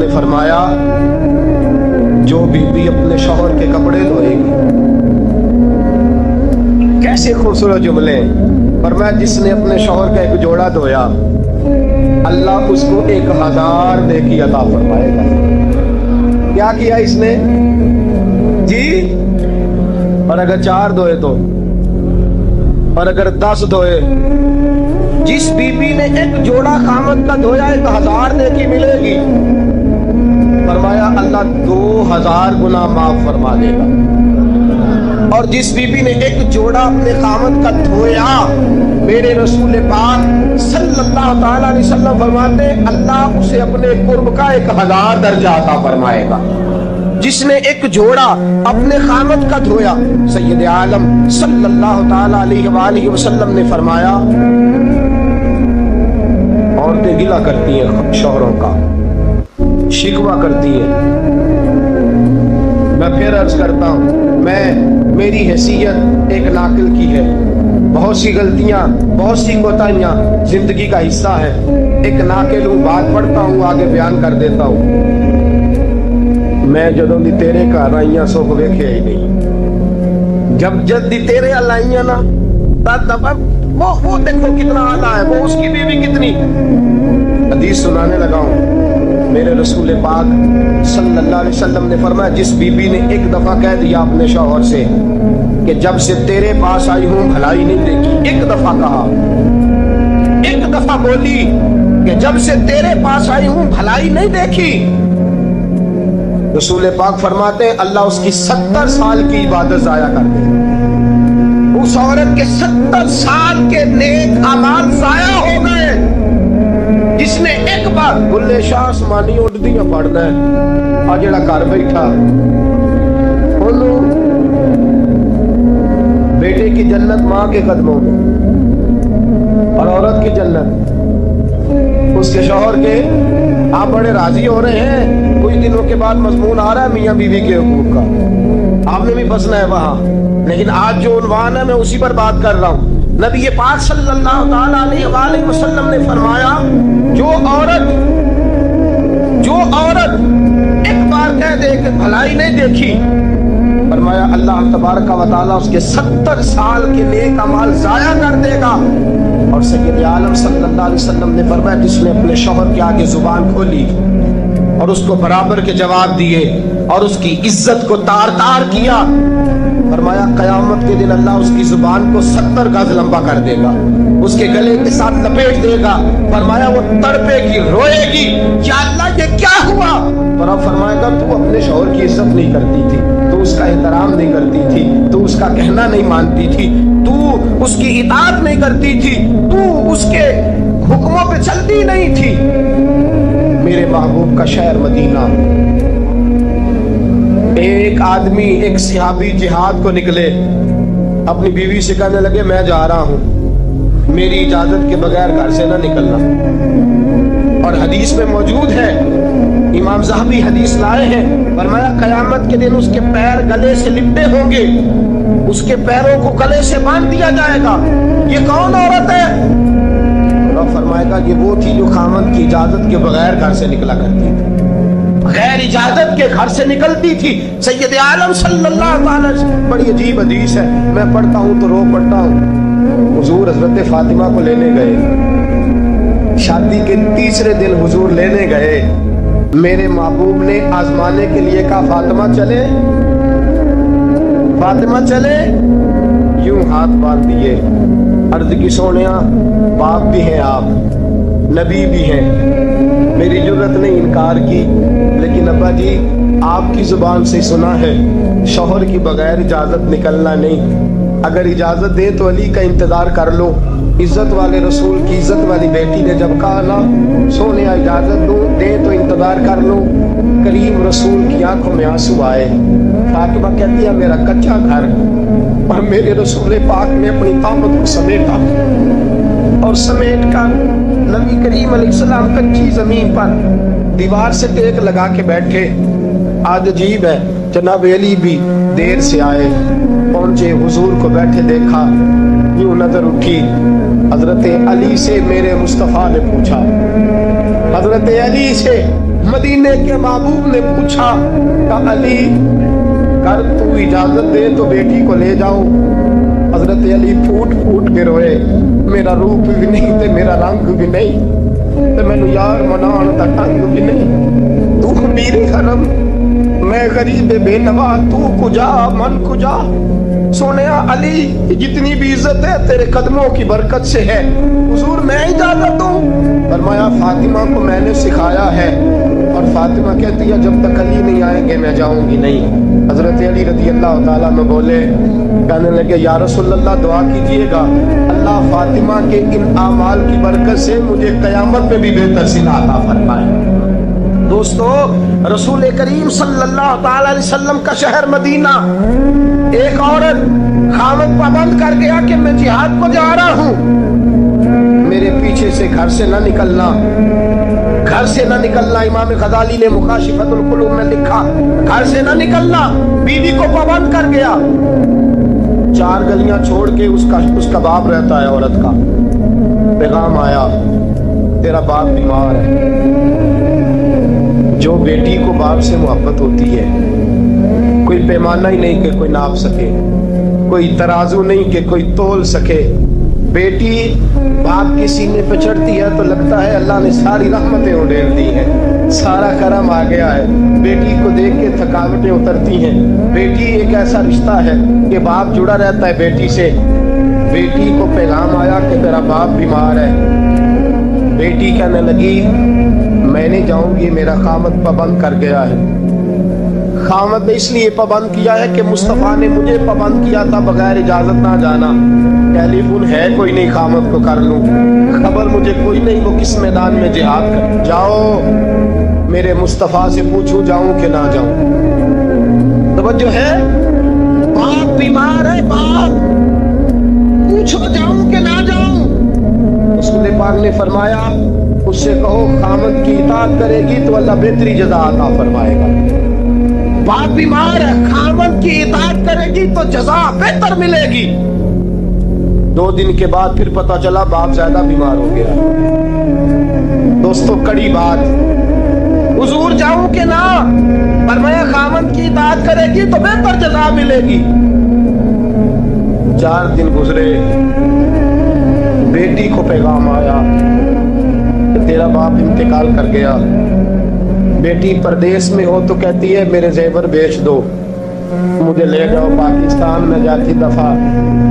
ने फरमाया जो बीवी अपने शौहर के कपड़े धोएगी, कैसे खूबसूरत जुमले। फरमाया जिसने अपने शौहर का एक जोड़ा धोया अल्लाह उसको 1000 नेकी अता फरमाएगा। क्या किया इसने जी? और अगर 4 धोए तो, और अगर 10 धोए, जिस बीबी ने एक जोड़ा खामद का धोया 1000 नेकी मिलेगी। फरमाया अल्लाह 2000 गुना माफ फरमा देगा। और जिस बीबी ने एक जोड़ा अपने खामद का धोया, मेरे रसूल पाक सल्लल्लाहु ताला अलैहि वसल्लम फरमाते अल्लाह उसे अपने कुर्ब का 1000 दर्जा अता फरमाएगा। जिसने एक जोड़ा अपने खामद का धोया, सैयद आलम सल्लल्लाहु ताला अलैहि वसल्लम ने फरमाया औरतें गिला करती हैं शौहरों का, शिकवा करती हैं। मैं फिर अर्ज करता हूं, मेरी हैसियत एक नाकिल की है, बहुत सी गलतियां, बहुत सी कोताहियां जिंदगी का हिस्सा है। एक नाकिल हूं, बात पढ़ता हूं, आगे बयान कर देता हूं। मैं जदों दी तेरे घर आईया सुख वेख्या ही नहीं। जब जद दी तेरे अल आईया ना तब वो देखो कितना आला है, वो उसकी बीवी कितनी। हदीस सुनाने लगा हूं, मेरे रसूल पाक सल्लल्लाहु अलैहि वसल्लम ने फरमाया जिस बीबी ने एक दफा कह दिया अपने शौहर से कि जब से तेरे पास आई हूं भलाई नहीं देखी, एक दफा कहा, एक दफा बोली कि जब से तेरे पास आई हूं भलाई नहीं देखी, रसूल पाक फरमाते हैं अल्लाह उसकी 70 साल की इबादत जाया कर दे। उस औरत के 70 साल के नेक अमाल जाया हो गए। जिसने एक बार बुल्ले शाह आसमानी उड़दियां पढ़ना है, आ जेड़ा घर बैठा बेटे की जन्नत मां के कदमों में और औरत की जन्नत उसके शौहर के। आप बड़े राजी हो रहे हैं, कुछ दिनों के बाद मजमून आ रहा है मियां बीवी के हुकूक का, आपने भी बसना है वहां। लेकिन आज जो उन्वान है मैं उसी पर बात कर रहा हूं। नबी पाक सल्लल्लाहु ताला अलैहि वसल्लम ने फरमाया जो औरत एक बार कह दे कि भलाई नहीं देखी, फरमाया अल्लाह तबारक व तआला उसके 70 साल के नेक अमाल जाया कर देगा। और सैयद आलम सल्लल्लाहु अलैहि वसल्लम ने फरमाया जिसने अपने शौहर के आगे जुबान खोली और उसको बराबर के जवाब दिए और उसकी इज्जत को तार तार किया, फरमाया कयामत के दिन अल्लाह उसकी जुबान को 70 गज लंबा कर देगा, उसके गले के साथ लपेट देगा। फरमाया वो तड़पेगी, रोएगी, या अल्लाह ये क्या हुआ? तो रब फरमाएगा तू अपने शौहर की इज्जत नहीं करती थी, तू उसका एहतराम नहीं करती थी, तू उसका कहना नहीं मानती थी, तू उसकी इताअत नहीं करती थी, तू उसके हुक्मों पे चलती नहीं थी। मेरे महबूब का शहर मदीना, एक आदमी एक सहाबी जिहाद को निकले, अपनी बीवी से कहने लगे मैं जा रहा हूं, मेरी इजाजत के बगैर घर से ना निकलना। और हदीस में मौजूद है, इमाम ज़हबी हदीस लाए हैं, फरमाया कयामत के दिन उसके पैर गले से लिपटे होंगे, उसके पैरों को गले से बांध दिया जाएगा। ये कौन औरत है? रब फरमाएगा ये वो थी जो खामद की इजाजत के बगैर घर से निकला करती थी, गैर इजाजत के घर से निकलती थी। सैयद आलम सल्लल्लाहु अलैहि वसल्लम, बड़ी अजीब हदीस है, मैं पढ़ता हूँ तो रो पड़ता हूँ। हुजूर हजरत फातिमा को लेने गए, शादी के तीसरे दिन हुजूर लेने गए, मेरे महबूब ने आजमाने के लिए कहा फातिमा चले, फातिमा चले, यूं हाथ बांध दिए, अर्ज की सोनिया बाप भी हैं आप, नबी भी हैं, मेरी जुर्रत ने इनकार की, लेकिन अब्बा जी आपकी जुबान से सुना है शौहर की बगैर इजाजत निकलना नहीं, अगर इजाजत दे तो अली का इंतजार कर लो। इज्जत वाले रसूल की इज्जत वाली बेटी ने जब कहा ना सोने इजाजत दो दे तो इंतजार कर लो, करीम रसूल की आंखों में आंसू आए। फातिमा कहती है मेरा कच्चा घर और मेरे रसूल पाक ने अपनी ताकत को समेटा और समेट कर नबी करीम अलैहिस्सलाम कच्ची जमीन पर दीवार से टेक लगा के बैठे। आज अजीब है, जनाब अली भी देर से आए, पहुंचे, हुजूर को बैठे देखा, यूं नजर उठी, हजरत अली से मेरे मुस्तफा ने पूछा, हजरत अली से मदीने के महबूब ने पूछा कि अली कर तू इजाजत दे तो बेटी को ले जाओ। हजरत अली फूट फूट के रोए, मेरा रूप भी नहीं ते मेरा रंग भी नहीं ते मैनू यार मनान दा ढंग भी नहीं। तू मेरे हरम मैं गरीब बेनवा, तू कुजा मन कुजा। सोने अली जितनी भी इज्जत है तेरे कदमों की बरकत से है, हुजूर मैं इजाजत दूं। फरमाया फातिमा को मैंने सिखाया है, और फातिमा कहती है जब तक अली नहीं आएंगे मैं जाऊंगी नहीं। हजरत अली रजी अल्लाह ताला में बोले, कहने लगे या रसूलल्लाह दुआ कीजिएगा अल्लाह फातिमा के इन आमाल की बरकत से मुझे कयामत में भी बेहतर सिला अता फरमाए। दोस्तों, रसूल करीम सल्लल्लाहु ताला अलैहि वसल्लम का शहर मदीना, एक औरत खामद पाबंद कर गया कि मैं जिहाद को जा रहा हूं, मेरे पीछे से घर से ना निकलना, घर से ना निकलना। इमाम गजाली ने मुकाशिफतुल कुलूब में लिखा घर से ना निकलना, बीवी को पाबंद कर गया। 4 गलियां छोड़ के उसका बाप रहता है, औरत का पैगाम आया तेरा बाप बीमार है। जो बेटी को बाप से मोहब्बत होती है, कोई पैमाना ही नहीं कि कोई नाप सके, कोई तराजू नहीं कि कोई तोल सके। बेटी बाप के सीने पे चढ़ती है तो लगता है अल्लाह ने सारी रहमतें उड़ेल दी हैं, सारा करम आ गया है। बेटी को देख के थकावटें उतरती हैं। बेटी एक ऐसा रिश्ता है कि बाप जुड़ा रहता है बेटी से। बेटी को पैगाम आया कि तेरा बाप बीमार है। बेटी कहने लगी मैं नहीं जाऊंगी, मेरा खामद पाबंद कर गया है। खामद ने इसलिए पाबंद किया है कि मुस्तफ़ा ने मुझे पाबंद किया था बगैर इजाजत ना जाना। टेलीफोन है कोई नहीं खामद को कर लूं, खबर मुझे कोई नहीं वो किस मैदान में जिहाद कर। जाओ मेरे मुस्तफ़ा से पूछूं जाऊं कि ना जाऊं। तवज्जो है, बाप बीमार है, बाप पूछो जाऊं कि ना जाऊं। रसूल पाक ने फरमाया उससे कहो खामद की इताअत करेगी तो अल्लाह बेहतरी जज़ा अता फरमाएगा। बाप बीमार है, खामद की इताअत करेगी तो जज़ा बेहतर मिलेगी। 2 दिन के बाद फिर पता चला बाप ज्यादा बीमार हो गया। दोस्तों कड़ी बात, हुजूर जाऊं कि ना? फरमाया खामद की इताअत करेगी तो बेहतर जज़ा मिलेगी। 4 दिन गुजरे, बेटी को पैगाम आया तेरा बाप इंतकाल कर गया। बेटी परदेश में हो तो कहती है मेरे जेवर बेच दो, मुझे ले जाओ पाकिस्तान में, जाती दफा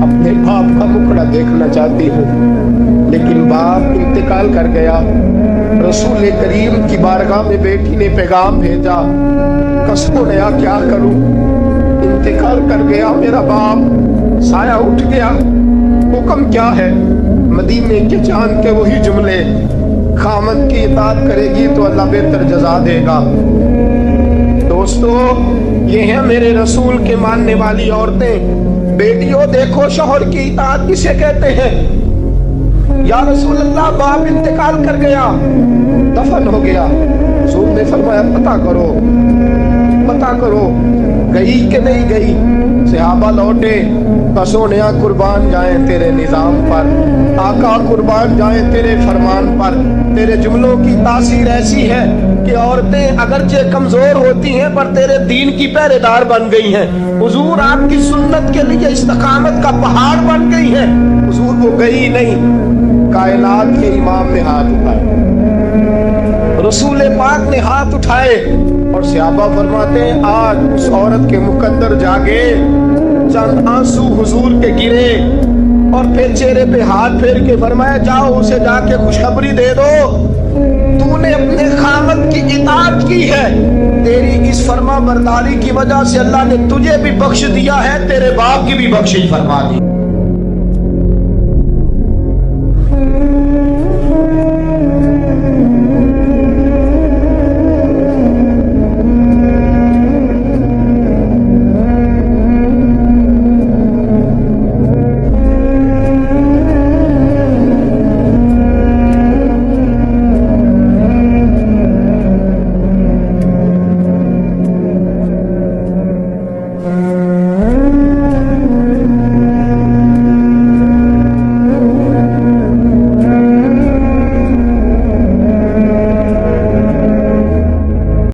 अपने बाप का मुखड़ा देखना चाहती हूँ। लेकिन बाप इंतकाल कर गया। रसूल करीम की बारगाह में बेटी ने पैगाम भेजा, कसमों ने क्या करूं, इंतकाल कर गया मेरा बाप, साया उठ गया, हुक्म क्या है? मदीने के चांद के वही जुमले, खामद की इताअत करेगी तो अल्लाह बेहतर जज़ा देगा। दोस्तों ये हैं मेरे रसूल के मानने वाली औरतें। बेटियों देखो शौहर की इताअत किसे कहते हैं। या रसूल अल्लाह बाप इंतकाल कर गया, दफन हो गया। रसूल ने फरमाया पता करो, पता करो गई कि नहीं गई। सहाबा लौटे, सोनिया कुर्बान जाए तेरे निजाम पर, आका कुर्बान जाए तेरे फरमान पर। तेरे जुमलों की तासीर ऐसी है कि औरतें अगरचे कमजोर होती हैं पर तेरे दीन की पहरेदार बन गई हैं। हुजूर आपकी सुन्नत के लिए इस्तकामत का पहाड़ बन गई है। हुजूर वो गई नहीं, कायनात के इमाम ने हाथ उठाए, रसूल पाक ने हाथ उठाए और सहाबा फरमाते हैं आज उस औरत के मुकद्दर जागे, चंद आंसू हुजूर के गिरे और फिर चेहरे पे हाथ फेर के फरमाया जाओ उसे जाके खुशखबरी दे दो, तूने अपने खामद की इताअत की है, तेरी इस फरमा बरदारी की वजह से अल्लाह ने तुझे भी बख्श दिया है, तेरे बाप की भी बख्शिश फरमा दी।